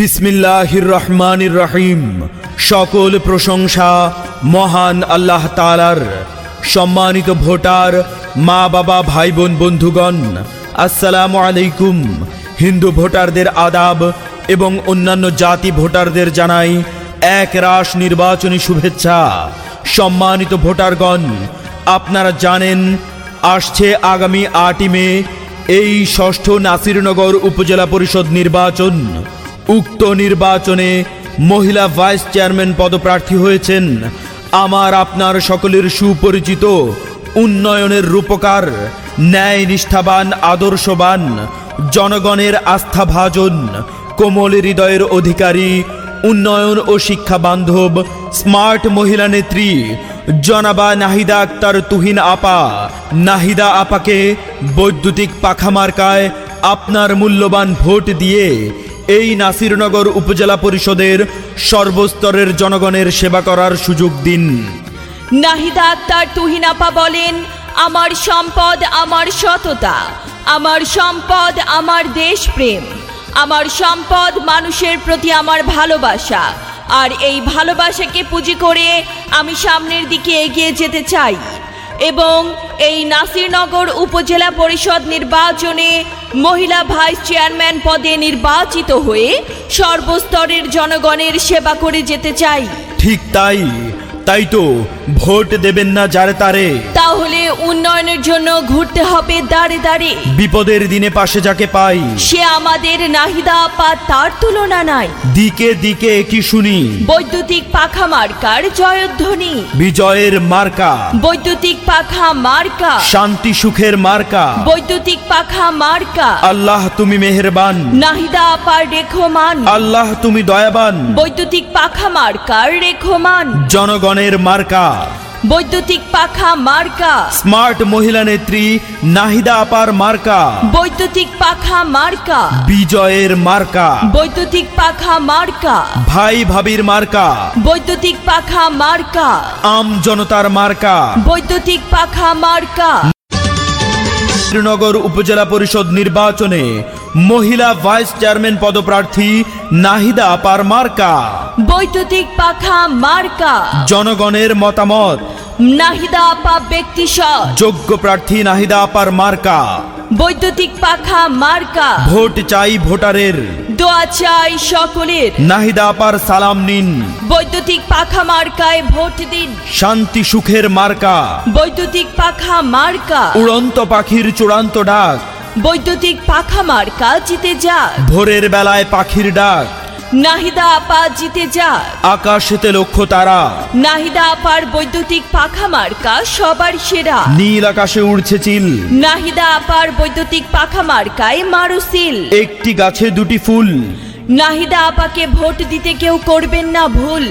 বিসমিল্লাহির রহমানির রহিম। সকল প্রশংসা মহান আল্লাহ তাআলার। সম্মানিত ভোটার, মা বাবা, ভাই বোন, বন্ধুগণ, আসসালামু আলাইকুম। হিন্দু ভোটারদের আদাব এবং অন্যান্য জাতি ভোটারদের জানাই এক রাশ নির্বাচনী শুভেচ্ছা। সম্মানিত ভোটারগণ, আপনারা জানেন আসছে আগামী 8 মে এই ষষ্ঠ নাসিরনগর উপজেলা পরিষদ নির্বাচন। উক্ত নির্বাচনে মহিলা ভাইস চেয়ারম্যান পদপ্রার্থী হয়েছেন আমার আপনার সকলের সুপরিচিত উন্নয়নের রূপকার, ন্যায় নিষ্ঠাবান, আদর্শবান, জনগণের আস্থাভাজন, কোমল হৃদয়ের অধিকারী, উন্নয়ন ও শিক্ষা বান্ধব, স্মার্ট মহিলা নেত্রী জনাবা নাহিদা আক্তার তুহিন আপা। নাহিদা আপাকে বৈদ্যুতিক পাখা মার্কায় আপনার মূল্যবান ভোট দিয়ে এই নাসিরনগর উপজেলা পরিষদের সর্বস্তরের জনগণের সেবা করার সুযোগ দিন। নাহিদা আক্তার তুহিন আপা বলেন, আমার সম্পদ আমার সততা, আমার সম্পদ আমার দেশপ্রেম, আমার সম্পদ মানুষের প্রতি আমার ভালোবাসা। আর এই ভালোবাসাকে পুঁজি করে আমি সামনের দিকে এগিয়ে যেতে চাই এবং এই নাসিরনগর উপজেলা পরিষদ নির্বাচনে মহিলা ভাইস চেয়ারম্যান পদে নির্বাচিত হয়ে সর্বস্তরের জনগণের সেবা করে যেতে চাই। ঠিক তাই তো ভোট দেবেন না যারে তারে, তাহলে উন্নয়নের জন্য ঘুরতে হবে দাঁড়ে দাঁড়ে। বিপদের দিনে পাশে যাকে পাই সে আমাদের নাহিদা আপা, তার তুলনা নাই। দিকে দিকে কি শুনি, বৈদ্যুতিক পাখা মার্কার জয়ধ্বনি। বিজয়ের মার্কা, বৈদ্যুতিক পাখা মার্কা। শান্তি সুখের মার্কা। বৈদ্যুতিক পাখা মার্কা। আল্লাহ তুমি মেহেরবান, নাহিদা আপার রেখমান। আল্লাহ তুমি দয়াবান। বৈদ্যুতিক পাখা মার্কার রেখমান। জনগণের মার্কা, বৈদ্যুতিক পাখা মার্কা। স্মার্ট মহিলা নেত্রী নাহিদা আপার মার্কা। বৈদ্যুতিক পাখা মার্কা। বিজয়ের মার্কা, বৈদ্যুতিক পাখা মার্কা। ভাই ভাবির মার্কা। বৈদ্যুতিক পাখা মার্কা। আম জনতার মার্কা। বৈদ্যুতিক পাখা মার্কা। শ্রীনগর উপজেলা পরিষদ নির্বাচনে মহিলা ভাইস চেয়ারম্যান পদপ্রার্থী নাহিদা আপার মার্কা। বৈদ্যুতিক পাখা মার্কা। জনগণের মতামত, নাহিদা আপা ব্যক্তিসৎ। যোগ্য প্রার্থী নাহিদা আপার মার্কা। বৈদ্যুতিক পাখা মার্কা। ভোট চাই ভোটারের, দোয়া চাই সকলের। নাহিদা আপার সালাম নিন। বৈদ্যুতিক পাখা মার্কায় ভোট দিন। শান্তি সুখের মার্কা। বৈদ্যুতিক পাখা মার্কা। উড়ন্ত পাখির চূড়ান্ত ডাক। বৈদ্যুতিক পাখা মার্কা জিতে যাক। ভোরের বেলায় পাখির ডাক। নাহিদা আপা জিতে যাক। আকাশেতে লক্ষ্য তারা। নাহিদা আপার বৈদ্যুতিক পাখা মার্কা সবার সেরা। নীল আকাশে উড়ছে চিল। নাহিদা আপার বৈদ্যুতিক পাখা মার্কায় মারুসিল। একটি গাছে দুটি ফুল। নাহিদা আপাকে ভোট দিতে কেউ করবেন না ভুল।